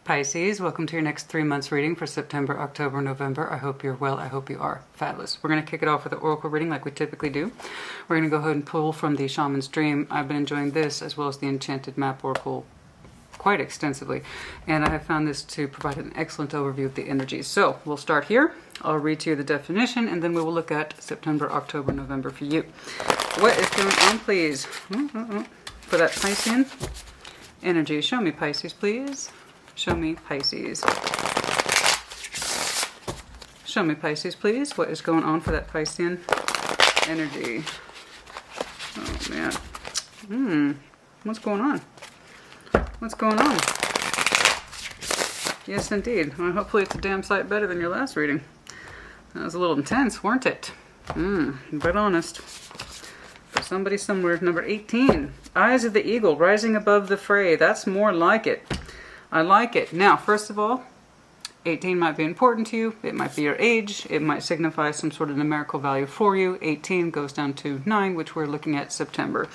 Pisces, welcome to your next 3 months reading for September, October, November. I hope you're well. I hope you are fabulous. We're going to kick it off with the oracle reading like we typically do. We're going to go ahead and pull from the Shaman's Dream. I've been enjoying this as well as the Enchanted Map Oracle quite extensively, and I have found this to provide an excellent overview of the energies. So we'll start here. I'll read to you the definition, and then we will look at September, October, November for you. What is going on, please? For that Piscean energy. Show me Pisces, please. Show me Pisces. Show me Pisces, please. What is going on for that Piscean energy? Oh, man. What's going on? What's going on? Yes, indeed. Well, hopefully it's a damn sight better than your last reading. That was a little intense, weren't it? But honest. For somebody somewhere. Number 18. Eyes of the Eagle, rising above the fray. That's more like it. I like it. Now, first of all, 18 might be important to you. It might be your age. It might signify some sort of numerical value for you. 18 goes down to 9, which we're looking at September.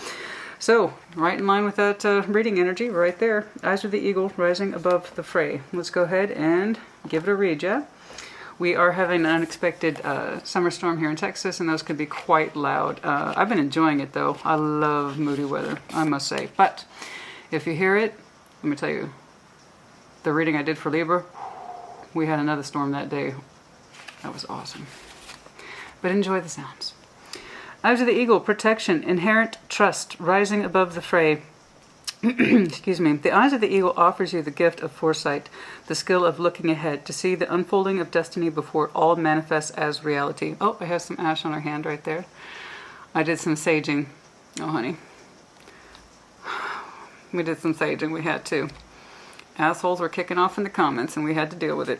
So, right in line with that reading energy, right there. Eyes of the Eagle, rising above the fray. Let's go ahead and give it a read, yeah? We are having an unexpected summer storm here in Texas, and those could be quite loud. I've been enjoying it, though. I love moody weather, I must say. But if you hear it, let me tell you, the reading I did for Libra, we had another storm that day. That was awesome. But enjoy the sounds. Eyes of the Eagle, protection, inherent trust, rising above the fray. Excuse me. The Eyes of the Eagle offers you the gift of foresight, the skill of looking ahead, to see the unfolding of destiny before all manifests as reality. Oh, I have some ash on her hand right there. I did some saging. Oh, honey. We did some saging. We had to. Assholes were kicking off in the comments, and we had to deal with it.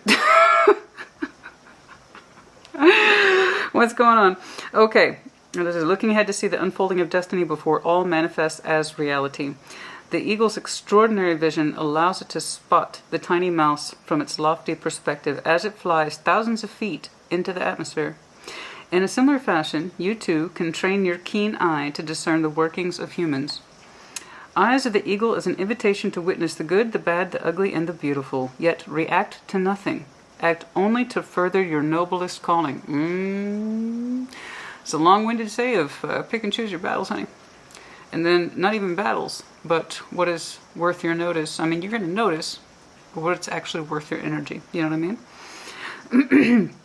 What's going on? Okay. This is looking ahead to see the unfolding of destiny before all manifests as reality. The eagle's extraordinary vision allows it to spot the tiny mouse from its lofty perspective as it flies thousands of feet into the atmosphere. In a similar fashion, you too can train your keen eye to discern the workings of humans. Eyes of the Eagle is an invitation to witness the good, the bad, the ugly, and the beautiful, yet react to nothing. Act only to further your noblest calling. It's a long-winded say of pick and choose your battles, honey. And then not even battles, but what is worth your notice. I mean, you're going to notice what's actually worth your energy. You know what I mean?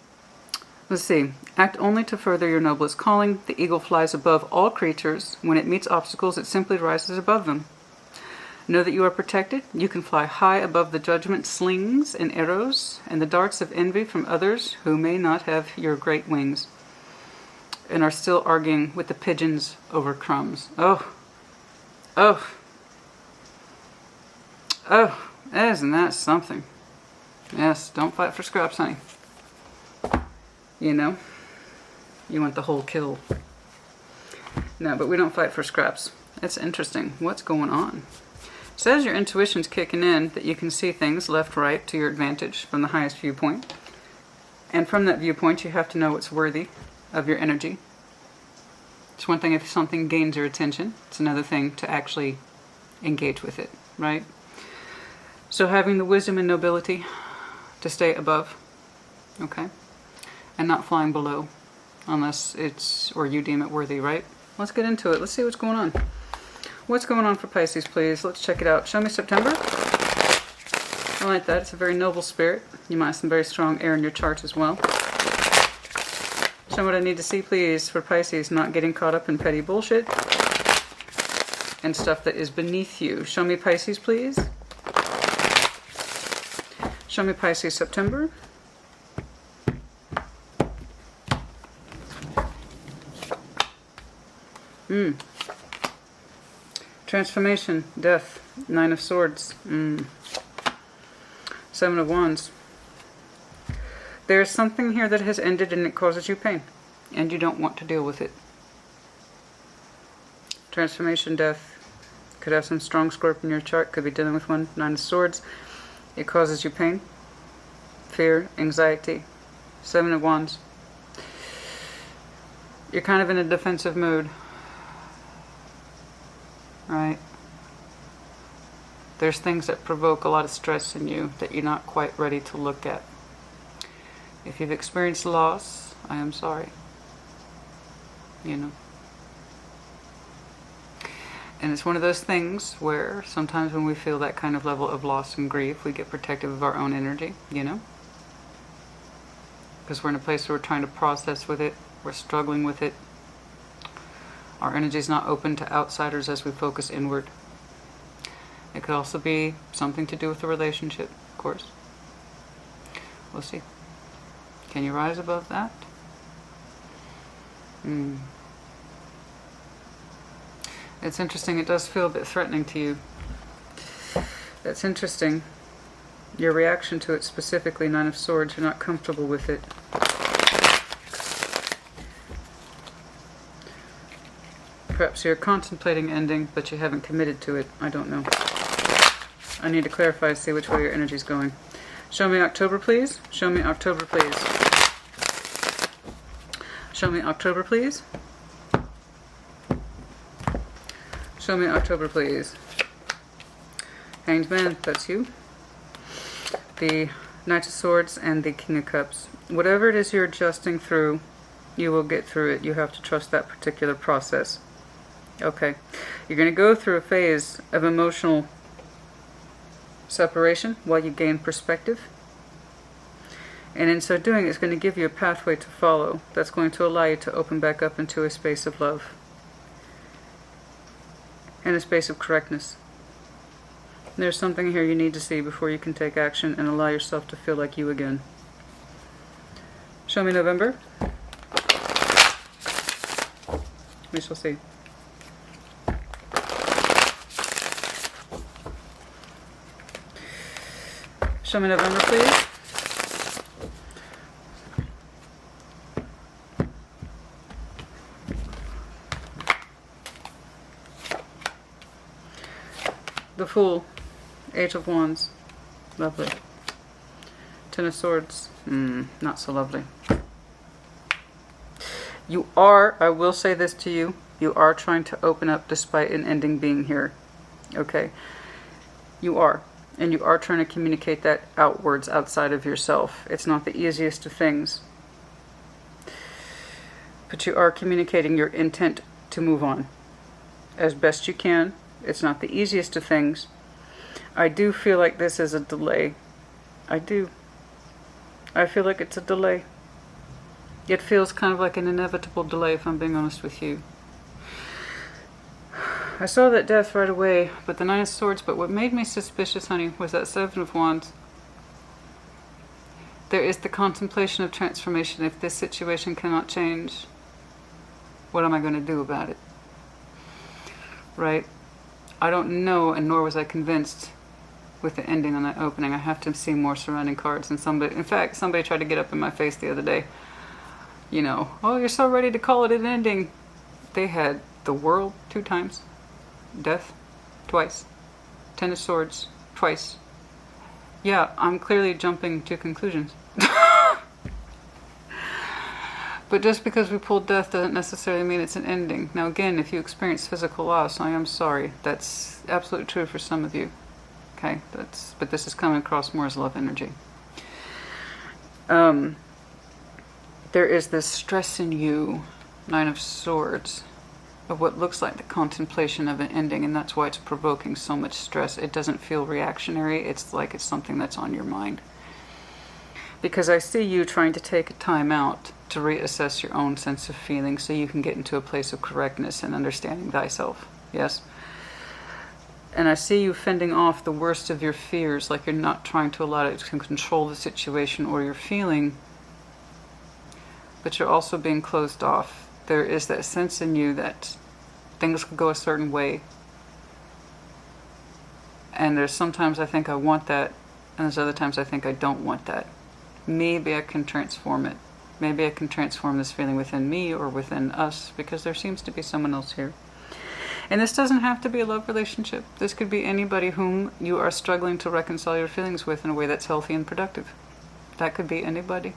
Let's see. Act only to further your noblest calling. The eagle flies above all creatures. When it meets obstacles, it simply rises above them. Know that you are protected. You can fly high above the judgment slings and arrows and the darts of envy from others who may not have your great wings and are still arguing with the pigeons over crumbs. Oh, isn't that something? Yes, don't fight for scraps, honey. You know, you want the whole kill. No, but we don't fight for scraps. That's interesting. What's going on? It says your intuition's kicking in, that you can see things left, right to your advantage from the highest viewpoint. And from that viewpoint, you have to know what's worthy of your energy. It's one thing if something gains your attention. It's another thing to actually engage with it, right? So having the wisdom and nobility to stay above, okay? And not flying below, unless it's, or you deem it worthy, right? Let's get into it. Let's see what's going on. What's going on for Pisces, please? Let's check it out. Show me September. I like that. It's a very noble spirit. You might have some very strong air in your chart as well. Show me what I need to see, please, for Pisces, not getting caught up in petty bullshit and stuff that is beneath you. Show me Pisces, please. Show me Pisces, September. Transformation, death, 9 of Swords, 7 of Wands. There is something here that has ended and it causes you pain, and you don't want to deal with it. Transformation, death. Could have some strong Scorpio in your chart, could be dealing with one, 9 of Swords. It causes you pain, fear, anxiety, 7 of Wands. You're kind of in a defensive mood. Right? There's things that provoke a lot of stress in you that you're not quite ready to look at. If you've experienced loss, I am sorry. You know. And it's one of those things where sometimes when we feel that kind of level of loss and grief, we get protective of our own energy, you know? Because we're in a place where we're trying to process with it, we're struggling with it. Our energy is not open to outsiders as we focus inward. It could also be something to do with the relationship, of course. We'll see. Can you rise above that? It's interesting. It does feel a bit threatening to you. That's interesting. Your reaction to it specifically, Nine of Swords, you're not comfortable with it. Perhaps you're contemplating ending, but you haven't committed to it. I don't know. I need to clarify, see which way your energy's going. Show me October, please. Show me October, please. Show me October, please. Show me October, please. Hanged Man, that's you. The Knight of Swords and the King of Cups. Whatever it is you're adjusting through, you will get through it. You have to trust that particular process. Okay. You're going to go through a phase of emotional separation while you gain perspective. And in so doing, it's going to give you a pathway to follow that's going to allow you to open back up into a space of love and a space of correctness. There's something here you need to see before you can take action and allow yourself to feel like you again. Show me November. We shall see. Show me November, please. The Fool. Eight of Wands. Lovely. Ten of Swords. Not so lovely. You are, I will say this to you, you are trying to open up despite an ending being here. Okay? You are. And you are trying to communicate that outwards, outside of yourself. It's not the easiest of things. But you are communicating your intent to move on as best you can. It's not the easiest of things. I do feel like this is a delay. I do. I feel like it's a delay. It feels kind of like an inevitable delay, if I'm being honest with you. I saw that death right away, but the Nine of Swords, but what made me suspicious, honey, was that Seven of Wands. There is the contemplation of transformation. If this situation cannot change, what am I going to do about it? Right? I don't know, and nor was I convinced with the ending on that opening. I have to see more surrounding cards. And somebody, in fact, somebody tried to get up in my face the other day. You know, oh, you're so ready to call it an ending. They had the World 2 times. Death twice. Ten of Swords twice. Yeah, I'm clearly jumping to conclusions. But just because we pulled death doesn't necessarily mean it's an ending. Now again, if you experience physical loss, I am sorry. That's absolutely true for some of you. Okay, but this is coming across more as love energy. There is this stress in you, Nine of Swords, of what looks like the contemplation of an ending, and that's why it's provoking so much stress. It doesn't feel reactionary. It's like it's something that's on your mind. Because I see you trying to take a time out to reassess your own sense of feeling so you can get into a place of correctness and understanding thyself. Yes? And I see you fending off the worst of your fears, like you're not trying to allow it to control the situation or your feeling, but you're also being closed off. There is that sense in you that things could go a certain way. And there's sometimes I think I want that, and there's other times I think I don't want that. Maybe I can transform it. Maybe I can transform this feeling within me or within us, because there seems to be someone else here. And this doesn't have to be a love relationship. This could be anybody whom you are struggling to reconcile your feelings with in a way that's healthy and productive. That could be anybody.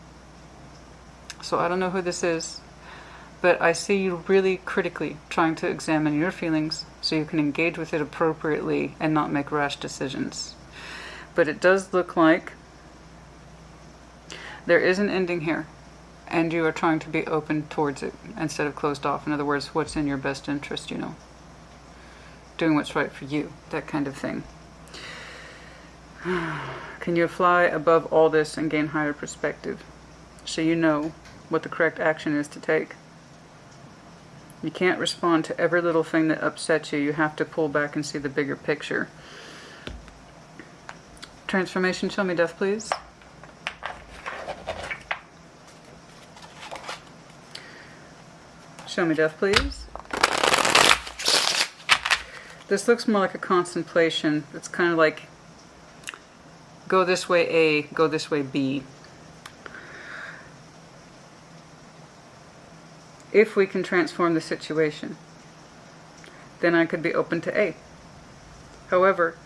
So I don't know who this is, but I see you really critically trying to examine your feelings so you can engage with it appropriately and not make rash decisions. But it does look like there is an ending here, and you are trying to be open towards it instead of closed off. In other words, what's in your best interest, you know. Doing what's right for you, that kind of thing. Can you fly above all this and gain higher perspective so you know what the correct action is to take? You can't respond to every little thing that upsets you. You have to pull back and see the bigger picture. Transformation, show me death, please. Show me death, please. This looks more like a contemplation. It's kind of like go this way A, go this way B. If we can transform the situation, then I could be open to A. However,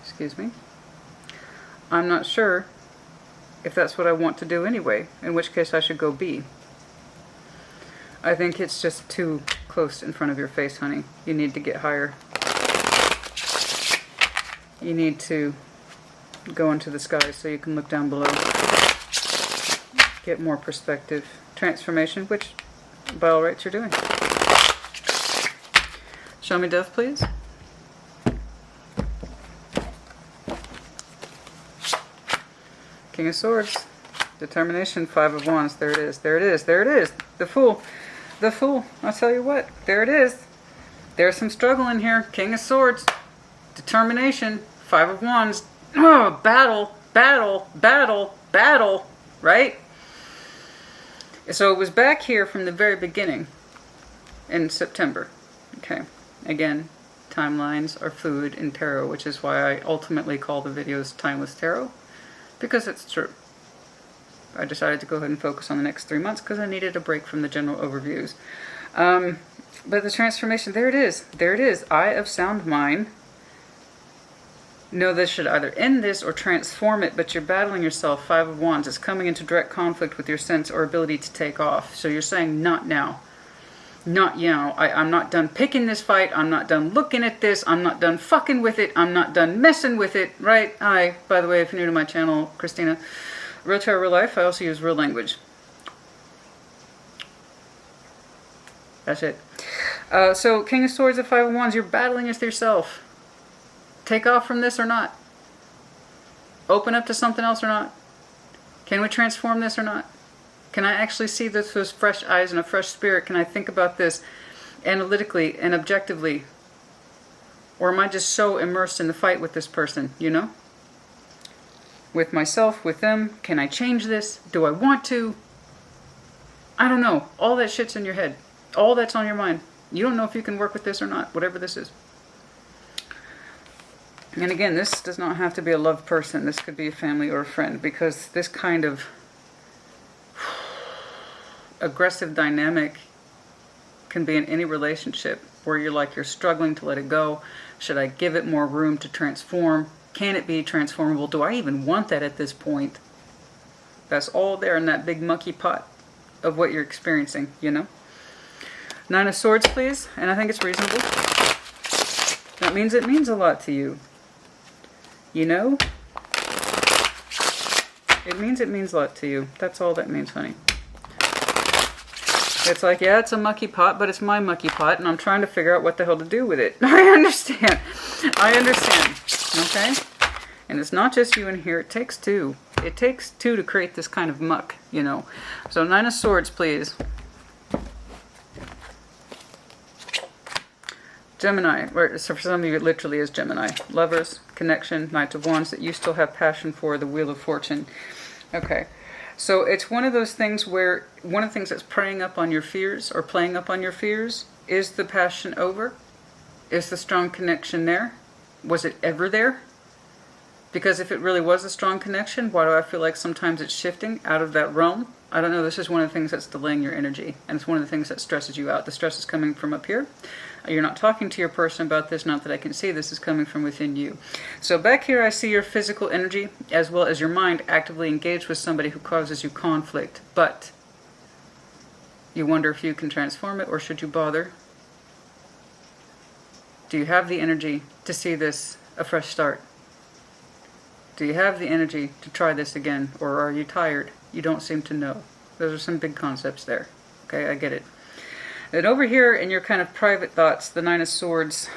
excuse me, I'm not sure if that's what I want to do anyway, in which case I should go B. I think it's just too close in front of your face, honey. You need to get higher. You need to go into the sky so you can look down below. Get more perspective. Transformation, which by all rights you're doing. Show me death, please. King of Swords. Determination, Five of Wands. There it is. There it is. There it is. The Fool. The Fool. I'll tell you what. There it is. There's some struggle in here. King of Swords. Determination. Five of Wands. Oh, battle. Battle. Battle. Battle. Right? So it was back here from the very beginning in September. Okay. Again, timelines are fluid in tarot, which is why I ultimately call the videos Timeless Tarot. Because it's true. I decided to go ahead and focus on the next 3 months because I needed a break from the general overviews. But the transformation, there it is. There it is. Eye of Sound Mind. No, this should either end this or transform it, but you're battling yourself. Five of Wands. It's coming into direct conflict with your sense or ability to take off. So you're saying, not now. Not now. I'm not done picking this fight. I'm not done looking at this. I'm not done fucking with it. I'm not done messing with it. Right? Hi. By the way, if you're new to my channel, Christina. Real Tarot, Real Life. I also use real language. That's it. So, King of Swords and Five of Wands. You're battling with yourself. Take off from this or not? Open up to something else or not? Can we transform this or not? Can I actually see this with fresh eyes and a fresh spirit? Can I think about this analytically and objectively? Or am I just so immersed in the fight with this person, you know? With myself, with them? Can I change this? Do I want to? I don't know. All that shit's in your head. All that's on your mind. You don't know if you can work with this or not, whatever this is. And again, this does not have to be a loved person. This could be a family or a friend, because this kind of aggressive dynamic can be in any relationship where you're struggling to let it go. Should I give it more room to transform? Can it be transformable? Do I even want that at this point? That's all there in that big mucky pot of what you're experiencing, you know? Nine of Swords, please. And I think it's reasonable. That means it means a lot to you. You know? It means a lot to you. That's all that means, honey. It's like, yeah, it's a mucky pot, but it's my mucky pot, and I'm trying to figure out what the hell to do with it. I understand. I understand. Okay? And it's not just you in here. It takes two. It takes two to create this kind of muck, you know. So, Nine of Swords, please. Gemini, or so for some of you it literally is Gemini. Lovers, connection, Knight of Wands that you still have passion for, the Wheel of Fortune. Okay, so it's one of those things where one of the things that's preying up on your fears or playing up on your fears is the passion over? Is the strong connection there? Was it ever there? Because if it really was a strong connection, why do I feel like sometimes it's shifting out of that realm? I don't know, this is one of the things that's delaying your energy, and it's one of the things that stresses you out. The stress is coming from up here. You're not talking to your person about this, not that I can see. This is coming from within you. So back here I see your physical energy as well as your mind actively engaged with somebody who causes you conflict. But You wonder if you can transform it, or should you bother? Do you have the energy to see this a fresh start? Do you have the energy to try this again, or are you tired? You don't seem to know. Those are some big concepts there. Okay, I get it. And over here in your kind of private thoughts, the Nine of Swords,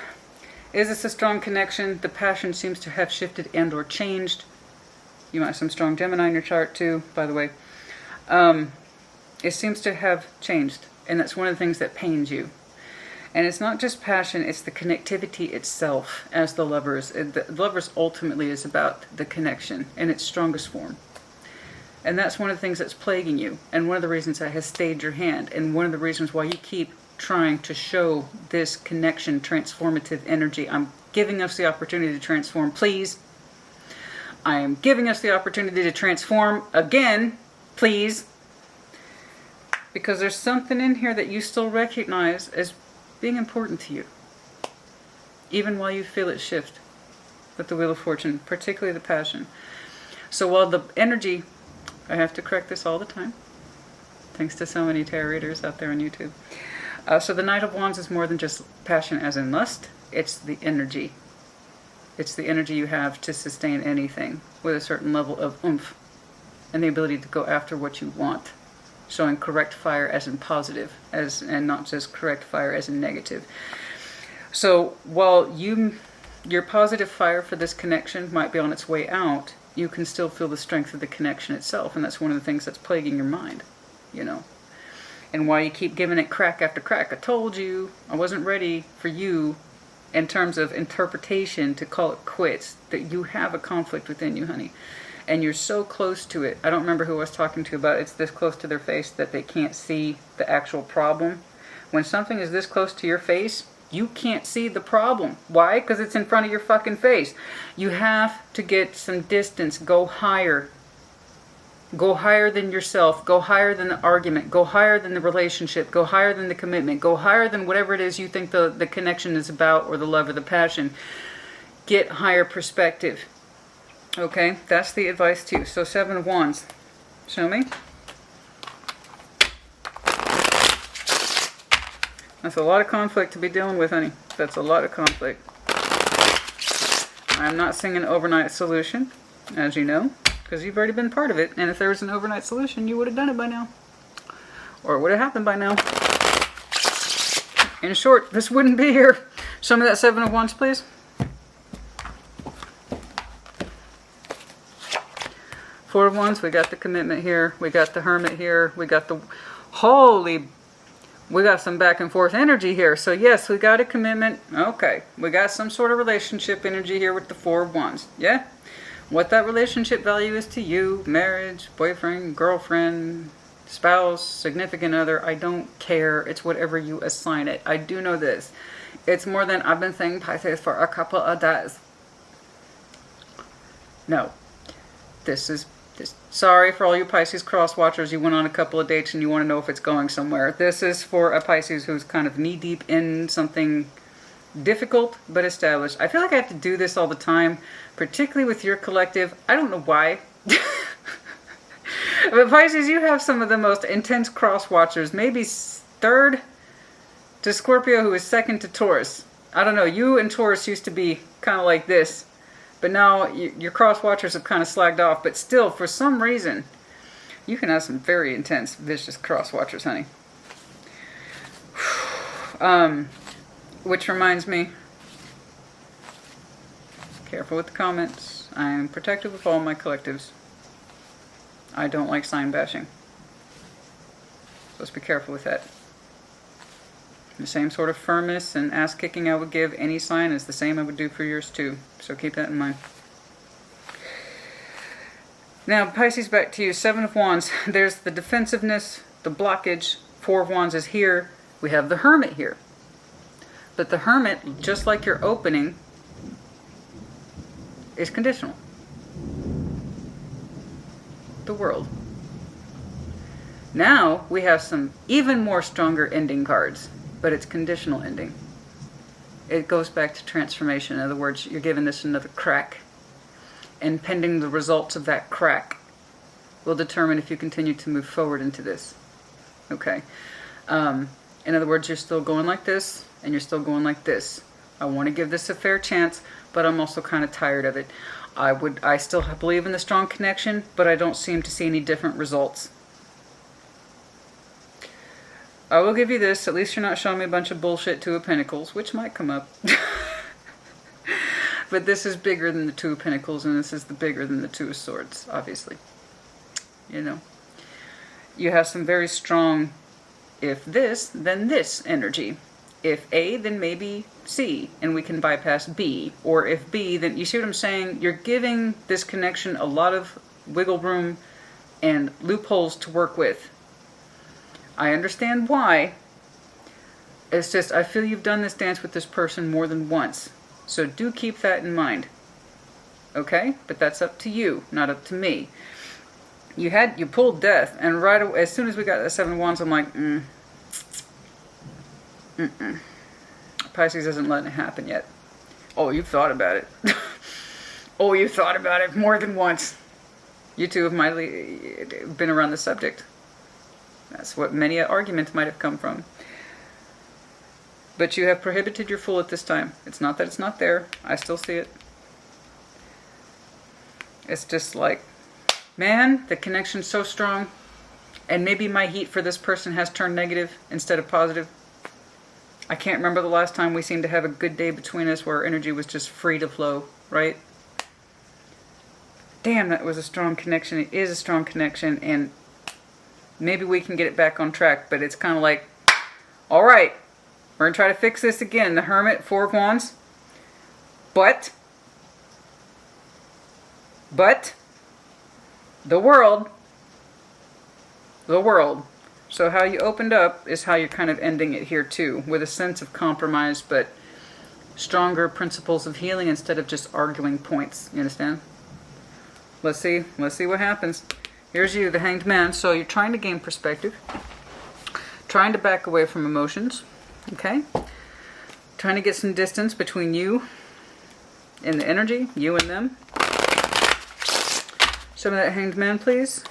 is this a strong connection? The passion seems to have shifted and or changed. You might have some strong Gemini in your chart too, by the way. It seems to have changed, and that's one of the things that pains you. And it's not just passion, it's the connectivity itself as the lovers. The lovers ultimately is about the connection in its strongest form. And that's one of the things that's plaguing you, and one of the reasons that has stayed your hand, and one of the reasons why you keep trying to show this connection, transformative energy. I'm giving us the opportunity to transform, please. I am giving us the opportunity to transform again, please. Because there's something in here that you still recognize as being important to you, even while you feel it shift with the Wheel of Fortune, particularly the passion. So while the energy, I have to correct this all the time, thanks to so many tarot readers out there on YouTube. So the Knight of Wands is more than just passion as in lust, it's the energy. It's the energy you have to sustain anything with a certain level of oomph and the ability to go after what you want. Showing correct fire as in positive, and not just correct fire as in negative. So while your positive fire for this connection might be on its way out, you can still feel the strength of the connection itself, and that's one of the things that's plaguing your mind, you know. And why you keep giving it crack after crack. I told you, I wasn't ready for you, in terms of interpretation, to call it quits, that you have a conflict within you, honey. And you're so close to it. I don't remember who I was talking to about it's this close to their face that they can't see the actual problem. When something is this close to your face, you can't see the problem. Why? Because it's in front of your fucking face. You have to get some distance. Go higher. Go higher than yourself. Go higher than the argument. Go higher than the relationship. Go higher than the commitment. Go higher than whatever it is you think the connection is about, or the love or the passion. Get higher perspective. Okay, that's the advice too. So 7 of Wands. Show me. That's a lot of conflict to be dealing with, honey. That's a lot of conflict. I'm not seeing an overnight solution, as you know, because you've already been part of it. And if there was an overnight solution, you would have done it by now. Or it would have happened by now. In short, this wouldn't be here. Show me that 7 of Wands, please. Four of Wands, we got the commitment here, we got the Hermit here, we got the we got some back and forth energy here. So yes, we got a commitment. Okay, we got some sort of relationship energy here with the Four of Wands. Yeah? What that relationship value is to you, marriage, boyfriend, girlfriend, spouse, significant other, I don't care. It's whatever you assign it. I do know this. It's more than I've been saying Pisces for a couple of days. No. Sorry for all you Pisces cross watchers. You went on a couple of dates and you want to know if it's going somewhere. This is for a Pisces who's kind of knee deep in something difficult but established. I feel like I have to do this all the time, particularly with your collective. I don't know why. But Pisces, you have some of the most intense cross watchers. Maybe third to Scorpio, who is second to Taurus. I don't know. You and Taurus used to be kind of like this. But now your cross watchers have kind of slagged off. But still, for some reason, you can have some very intense, vicious cross watchers, honey. Which reminds me, careful with the comments. I am protective of all my collectives. I don't like sign bashing. So let's be careful with that. The same sort of firmness and ass kicking I would give any sign is the same I would do for yours too. So keep that in mind. Now Pisces, back to you. 7 of Wands. There's the defensiveness, the blockage. 4 of Wands is here. We have the Hermit here. But the Hermit, just like your opening, is conditional. The World. Now we have some even more stronger ending cards. But it's conditional ending. It goes back to transformation. In other words, you're giving this another crack. And pending the results of that crack will determine if you continue to move forward into this. Okay. In other words, you're still going like this, and you're still going like this. I want to give this a fair chance, but I'm also kind of tired of it. I still believe in the strong connection, but I don't seem to see any different results. I will give you this. At least you're not showing me a bunch of bullshit Two of Pentacles, which might come up. But this is bigger than the Two of Pentacles, and this is bigger than the Two of Swords, obviously. You know. You have some very strong, if this, then this energy. If A, then maybe C, and we can bypass B. Or if B, then you see what I'm saying? You're giving this connection a lot of wiggle room and loopholes to work with. I understand why. It's just, I feel you've done this dance with this person more than once. So do keep that in mind. Okay? But that's up to you, not up to me. You pulled Death, and right away, as soon as we got the Seven of Wands, I'm like, Pisces isn't letting it happen yet. Oh, you've thought about it. Oh, you've thought about it more than once. You two have been around the subject. That's what many arguments might have come from. But you have prohibited your Fool at this time. It's not that it's not there. I still see it. It's just like, man, the connection's so strong. And maybe my heat for this person has turned negative instead of positive. I can't remember the last time we seemed to have a good day between us where our energy was just free to flow, right? Damn, that was a strong connection. It is a strong connection, and maybe we can get it back on track, but it's kind of like, all right, we're going to try to fix this again. The Hermit, Four of Wands. But, the world. So how you opened up is how you're kind of ending it here too, with a sense of compromise, but stronger principles of healing instead of just arguing points. You understand? Let's see what happens. Here's you, the Hanged Man. So you're trying to gain perspective, trying to back away from emotions, okay? Trying to get some distance between you and the energy, you and them. Show me that Hanged Man, please.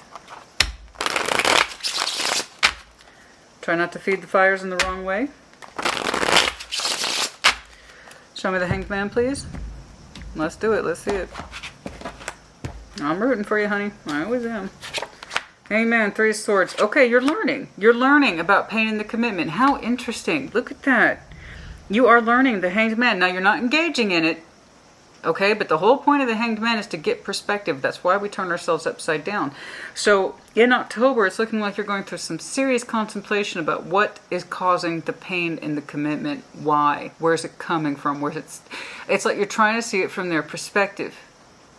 Try not to feed the fires in the wrong way. Show me the Hanged Man, please. Let's do it. Let's see it. I'm rooting for you, honey. I always am. Hanged Man, Three of Swords. Okay, you're learning. You're learning about pain and the commitment. How interesting. Look at that. You are learning the Hanged Man. Now, you're not engaging in it. Okay, but the whole point of the Hanged Man is to get perspective. That's why we turn ourselves upside down. So in October, it's looking like you're going through some serious contemplation about what is causing the pain and the commitment. Why? Where's it coming from? It's like you're trying to see it from their perspective.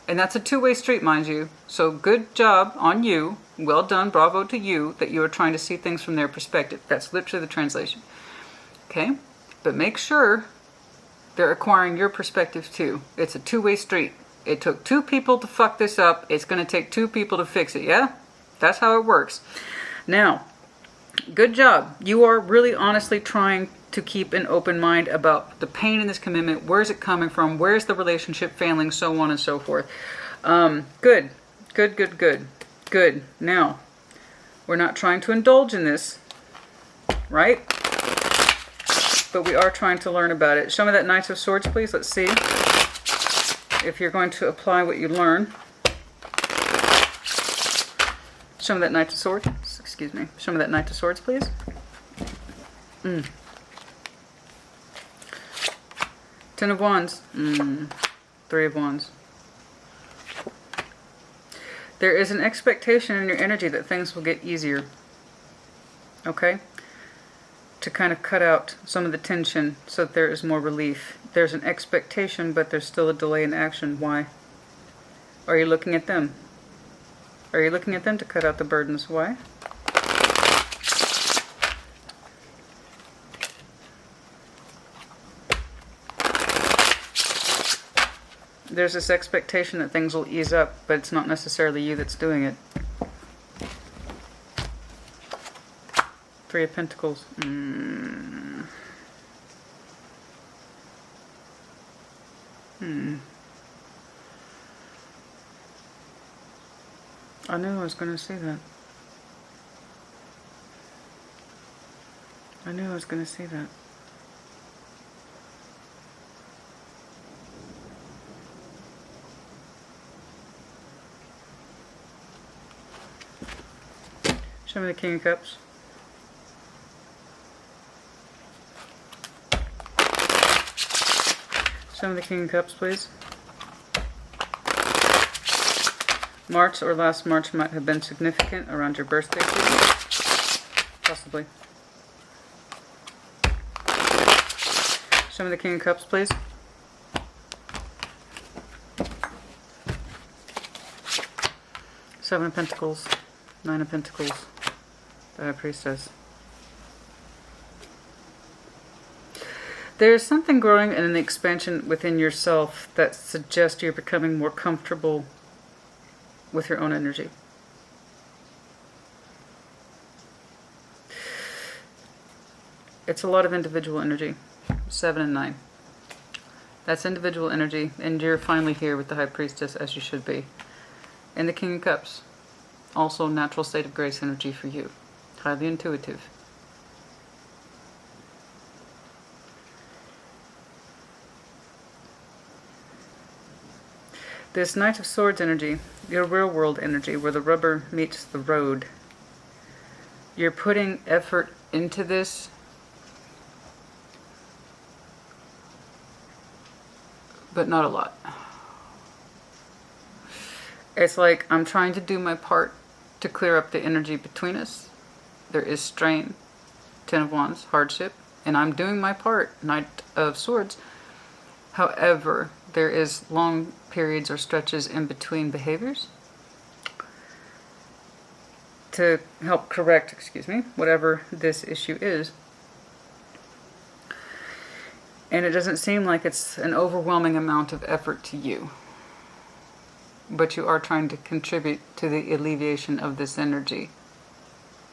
And that's a two-way street, mind you. So good job on you. Well done. Bravo to you that you are trying to see things from their perspective. That's literally the translation. Okay? But make sure they're acquiring your perspective too. It's a two-way street. It took two people to fuck this up. It's going to take two people to fix it, yeah? That's how it works. Now, good job. You are really honestly trying to keep an open mind about the pain in this commitment. Where's it coming from? Where's the relationship failing? So on and so forth. Good. Good. Now, we're not trying to indulge in this, right? But we are trying to learn about it. Show me that Knight of Swords, please. Let's see if you're going to apply what you learn. Show me that Knight of Swords. Excuse me. Show me that Knight of Swords, please. Ten of Wands. Three of Wands. There is an expectation in your energy that things will get easier. Okay? To kind of cut out some of the tension so that there is more relief. There's an expectation, but there's still a delay in action. Why? Are you looking at them? Are you looking at them to cut out the burdens? Why? There's this expectation that things will ease up, but it's not necessarily you that's doing it. Three of Pentacles. I knew I was going to see that. I knew I was going to see that. Show me the King of Cups. Show me the King of Cups, please. March or last March might have been significant around your birthday, please. Possibly. Show me the King of Cups, please. Seven of Pentacles. Nine of Pentacles. The High Priestess. There's something growing and an expansion within yourself that suggests you're becoming more comfortable with your own energy. It's a lot of individual energy. 7 and 9. That's individual energy, and you're finally here with the High Priestess as you should be. And the King of Cups. Also natural state of grace energy for you. Highly intuitive. This Knight of Swords energy, your real world energy, where the rubber meets the road. You're putting effort into this, but not a lot. It's like I'm trying to do my part to clear up the energy between us. There is strain, 10 of Wands, hardship, and I'm doing my part, Knight of Swords. However, there is long periods or stretches in between behaviors to help correct, whatever this issue is. And it doesn't seem like it's an overwhelming amount of effort to you. But you are trying to contribute to the alleviation of this energy,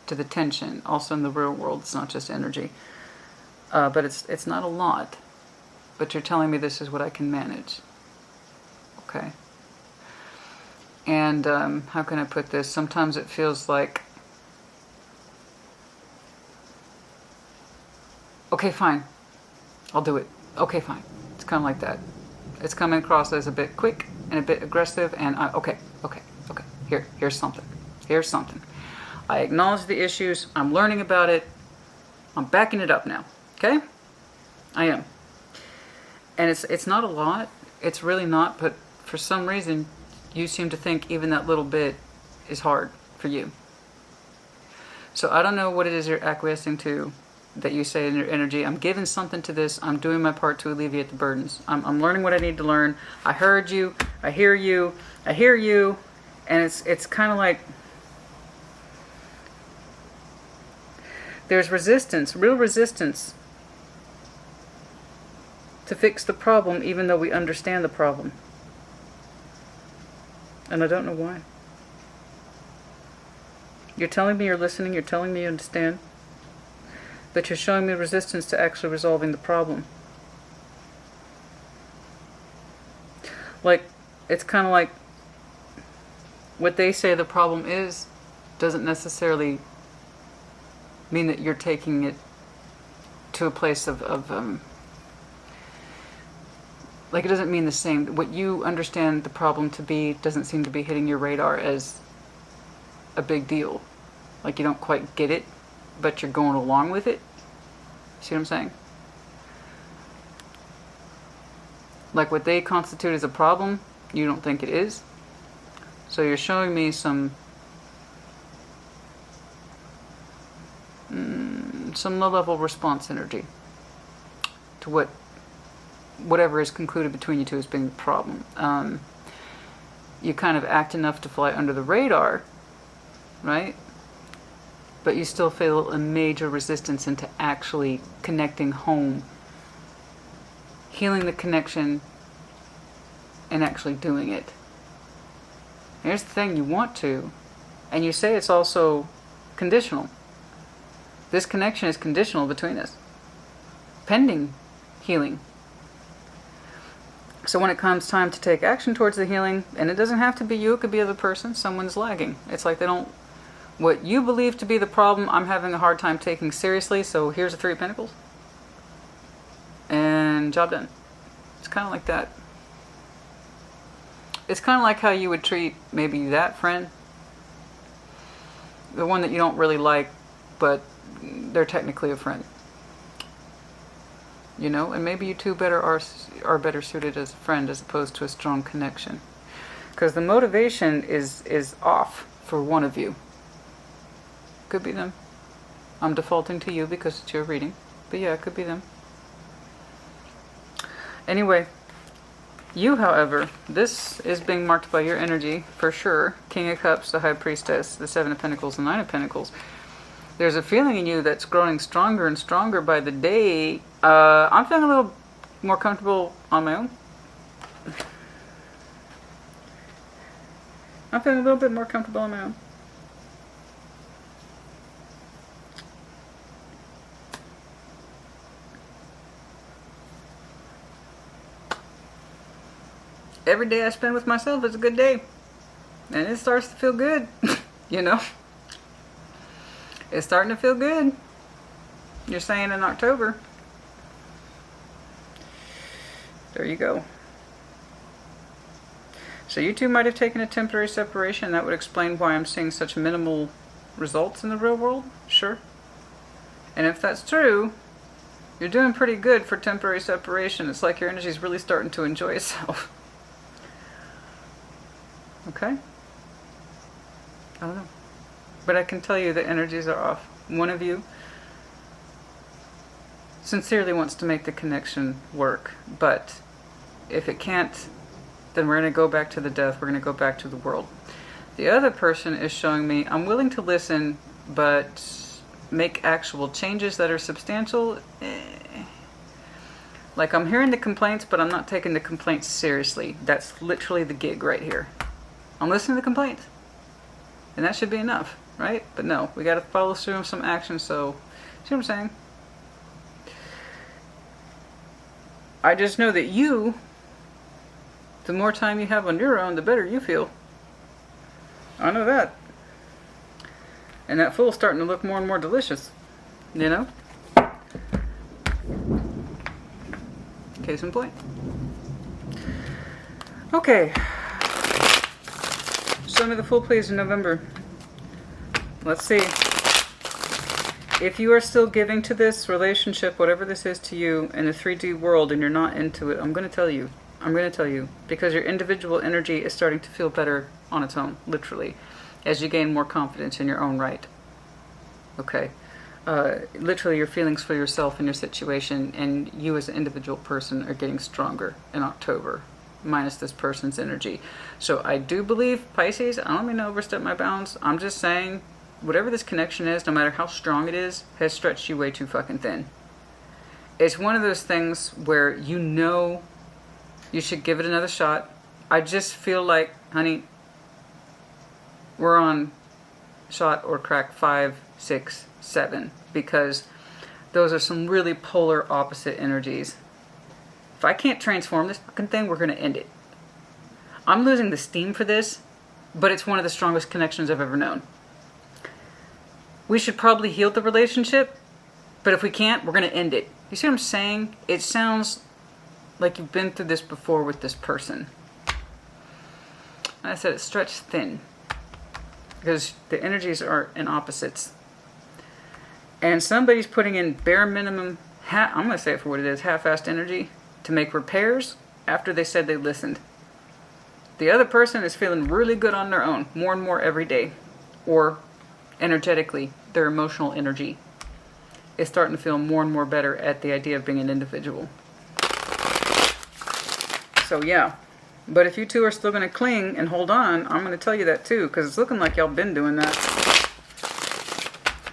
to the tension. Also in the real world, it's not just energy. But it's not a lot. But you're telling me this is what I can manage. Okay. And how can I put this? Sometimes it feels like, okay, fine. I'll do it. Okay, fine. It's kind of like that. It's coming across as a bit quick and a bit aggressive, and okay. Here's something. I acknowledge the issues. I'm learning about it. I'm backing it up now. Okay? I am. And it's not a lot. It's really not, but for some reason, you seem to think even that little bit is hard for you. So I don't know what it is you're acquiescing to that you say in your energy. I'm giving something to this. I'm doing my part to alleviate the burdens. I'm learning what I need to learn. I heard you. I hear you. I hear you. And it's kind of like there's resistance, real resistance to fix the problem, even though we understand the problem. And I don't know why. You're telling me you're listening. You're telling me you understand. But you're showing me resistance to actually resolving the problem. Like, it's kind of like what they say the problem is doesn't necessarily mean that you're taking it to a place of like, it doesn't mean the same. What you understand the problem to be doesn't seem to be hitting your radar as a big deal. Like, you don't quite get it, but you're going along with it. See what I'm saying? Like, what they constitute as a problem, you don't think it is. So you're showing me some low-level response energy to whatever is concluded between you two as being the problem. You kind of act enough to fly under the radar, right? But you still feel a major resistance into actually connecting home, healing the connection, and actually doing it. Here's the thing, you want to, and you say it's also conditional. This connection is conditional between us, pending healing. So when it comes time to take action towards the healing, and it doesn't have to be you, it could be the other person, someone's lagging. It's like they don't What you believe to be the problem, I'm having a hard time taking seriously, so here's the Three of Pentacles. And job done. It's kind of like that. It's kind of like how you would treat maybe that friend. The one that you don't really like, but they're technically a friend. You know, and maybe you two are better suited as a friend as opposed to a strong connection. Because the motivation is off for one of you. Could be them. I'm defaulting to you because it's your reading. But yeah, it could be them. Anyway, you, however, this is being marked by your energy for sure. King of Cups, the High Priestess, the Seven of Pentacles, the Nine of Pentacles. There's a feeling in you that's growing stronger and stronger by the day. I'm feeling a little more comfortable on my own. I'm feeling a little bit more comfortable on my own. Every day I spend with myself is a good day. And it starts to feel good. You know? It's starting to feel good. You're saying in October. There you go. So you two might have taken a temporary separation. That would explain why I'm seeing such minimal results in the real world. Sure. And if that's true, you're doing pretty good for temporary separation. It's like your energy's really starting to enjoy itself. Okay? I don't know. But I can tell you the energies are off. One of you sincerely wants to make the connection work. But if it can't, then we're going to go back to the death. We're going to go back to the world. The other person is showing me, I'm willing to listen, but make actual changes that are substantial. Like I'm hearing the complaints, but I'm not taking the complaints seriously. That's literally the gig right here. I'm listening to the complaints. And that should be enough, right? But no, we got to follow through with some action. So, see what I'm saying? I just know that you, the more time you have on your own, the better you feel. I know that. And that Fool's starting to look more and more delicious. You know? Case in point. Okay. Show me the Fool, please, in November. Let's see. If you are still giving to this relationship, whatever this is to you, in the 3D world, and you're not into it, I'm going to tell you. I'm going to tell you. Because your individual energy is starting to feel better on its own, literally. As you gain more confidence in your own right. Okay? Literally, your feelings for yourself and your situation, and you as an individual person are getting stronger in October. Minus this person's energy. So I do believe, Pisces, I don't mean to overstep my bounds. I'm just saying, whatever this connection is, no matter how strong it is, has stretched you way too fucking thin. It's one of those things where you know you should give it another shot. I just feel like, honey, we're on shot or crack 5, 6, 7. Because those are some really polar opposite energies. If I can't transform this fucking thing, we're going to end it. I'm losing the steam for this, but it's one of the strongest connections I've ever known. We should probably heal the relationship, but if we can't, we're going to end it. You see what I'm saying? It sounds like you've been through this before with this person. I said it's stretched thin, because the energies are in opposites. And somebody's putting in bare minimum, I'm going to say it for what it is, half-assed energy, to make repairs after they said they listened. The other person is feeling really good on their own, more and more every day. Or energetically, their emotional energy is starting to feel more and more better at the idea of being an individual. So yeah, but if you two are still going to cling and hold on, I'm going to tell you that too, because it's looking like y'all been doing that.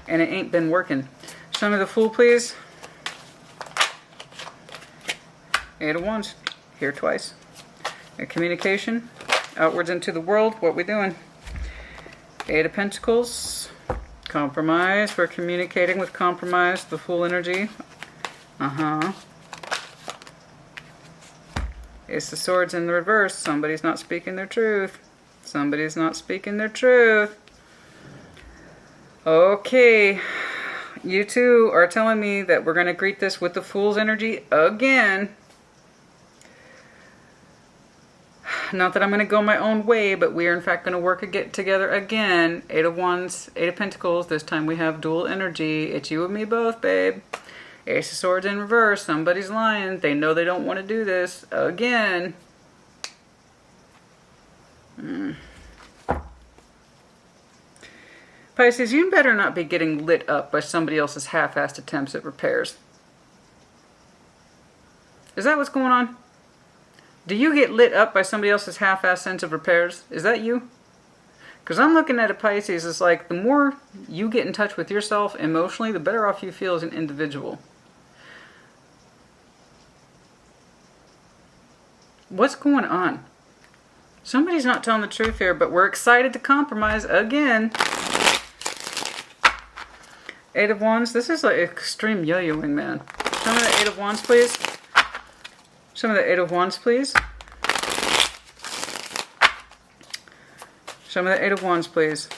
And it ain't been working. Show me the Fool, please. 8 of Wands, here twice. A communication, outwards into the world, what we doing? 8 of Pentacles, compromise, we're communicating with compromise, the Fool energy. Ace of Swords in the reverse, somebody's not speaking their truth. Somebody's not speaking their truth. Okay. You two are telling me that we're going to greet this with the Fool's energy again. Not that I'm going to go my own way, but we are in fact going to work together again. Eight of Wands, Eight of Pentacles. This time we have dual energy. It's you and me both, babe. Ace of Swords in reverse. Somebody's lying. They know they don't want to do this again. Pisces, you better not be getting lit up by somebody else's half-assed attempts at repairs. Is that what's going on? Do you get lit up by somebody else's half-assed sense of repairs? Is that you? Because I'm looking at a Pisces, it's like the more you get in touch with yourself emotionally, the better off you feel as an individual. What's going on? Somebody's not telling the truth here, but we're excited to compromise again. Eight of Wands. This is like extreme yo-yoing, man. Show me the Eight of Wands, please. Show me the Eight of Wands, please. Show me the Eight of Wands, please.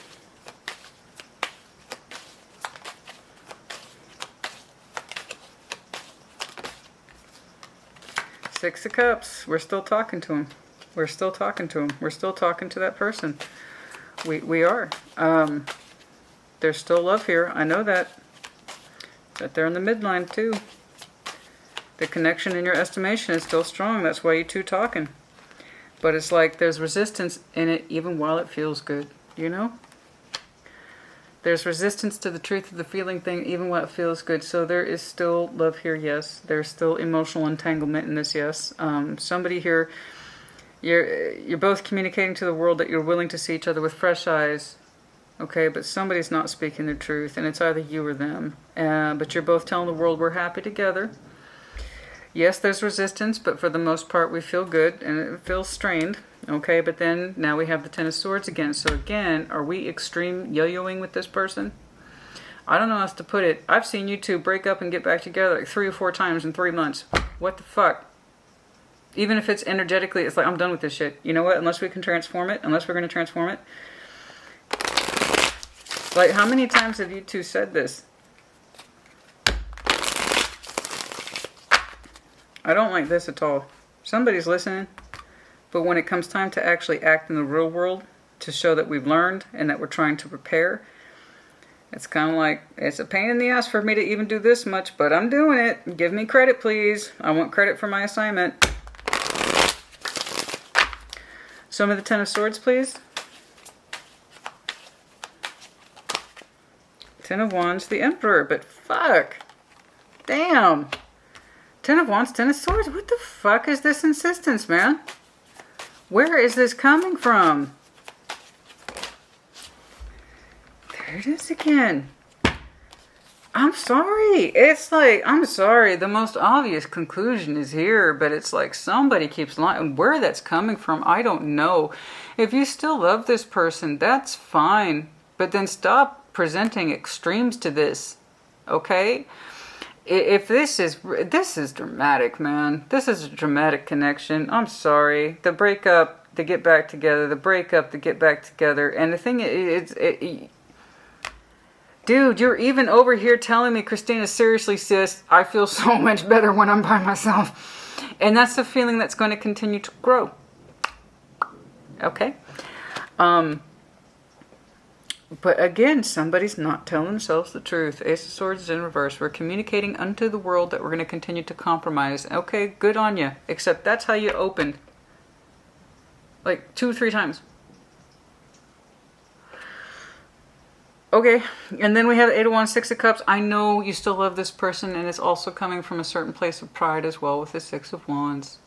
Six of Cups. We're still talking to him. We're still talking to him. We're still talking to that person. We are. There's still love here. I know that. But they're in the midline too. The connection in your estimation is still strong. That's why you two talking. But it's like there's resistance in it even while it feels good. You know? There's resistance to the truth of the feeling thing even while it feels good. So there is still love here, yes. There's still emotional entanglement in this, yes. Somebody here, you're both communicating to the world that you're willing to see each other with fresh eyes. Okay, but somebody's not speaking the truth, and it's either you or them. But you're both telling the world we're happy together. Yes, there's resistance, but for the most part we feel good, and it feels strained. Okay, but then now we have the Ten of Swords again. So again, are we extreme yo-yoing with this person? I don't know how else to put it. I've seen you two break up and get back together like 3 or 4 times in 3 months. What the fuck? Even if it's energetically, it's like, I'm done with this shit. You know what? Unless we can transform it, unless we're going to transform it. Like, how many times have you two said this? I don't like this at all. Somebody's listening. But when it comes time to actually act in the real world, to show that we've learned and that we're trying to prepare, it's kind of like, it's a pain in the ass for me to even do this much, but I'm doing it. Give me credit, please. I want credit for my assignment. Some of the Ten of Swords, please. Ten of Wands, the Emperor, but fuck. Damn. Ten of Wands, Ten of Swords. What the fuck is this insistence, man? Where is this coming from? There it is again. I'm sorry. It's like, I'm sorry. The most obvious conclusion is here, but it's like somebody keeps lying. Where that's coming from, I don't know. If you still love this person, that's fine. But then stop presenting extremes to this. Okay? If this is dramatic, man. This is a dramatic connection. I'm sorry. The breakup, to get back together. The breakup, to get back together. And the thing is, dude, you're even over here telling me, Christina, seriously, sis, I feel so much better when I'm by myself. And that's the feeling that's going to continue to grow. Okay? But again, somebody's not telling themselves the truth. Ace of Swords is in reverse. We're communicating unto the world that we're going to continue to compromise. Okay, good on you. Except that's how you opened. Like 2 or 3 times. Okay, and then we have Eight of Wands, Six of Cups. I know you still love this person, and it's also coming from a certain place of pride as well with the Six of Wands.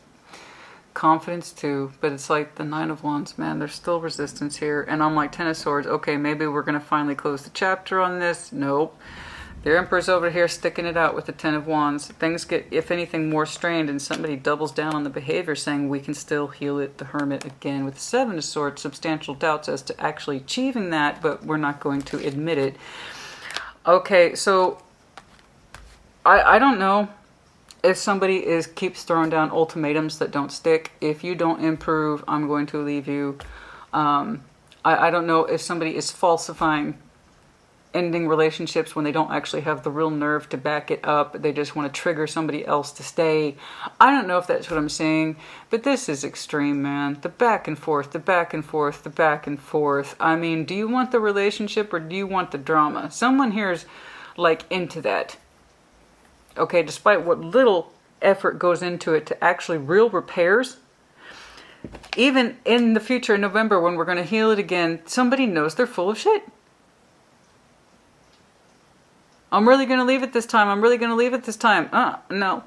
Confidence too, but it's like the Nine of Wands, man. There's still resistance here, and I'm like Ten of Swords. Okay, maybe we're gonna finally close the chapter on this. Nope. The Emperor's over here sticking it out with the Ten of Wands. Things get, if anything, more strained, and somebody doubles down on the behavior, saying we can still heal it. The Hermit again with the Seven of Swords. Substantial doubts as to actually achieving that, but we're not going to admit it. Okay, so I don't know. If somebody keeps throwing down ultimatums that don't stick, if you don't improve, I'm going to leave you. I don't know if somebody is falsifying ending relationships when they don't actually have the real nerve to back it up. They just want to trigger somebody else to stay. I don't know if that's what I'm saying, but this is extreme, man. The back and forth, the back and forth, the back and forth. I mean, do you want the relationship or do you want the drama? Someone here is like into that. Okay, despite what little effort goes into it to actually real repairs. Even in the future, in November, when we're going to heal it again, somebody knows they're full of shit. I'm really going to leave it this time. I'm really going to leave it this time. No.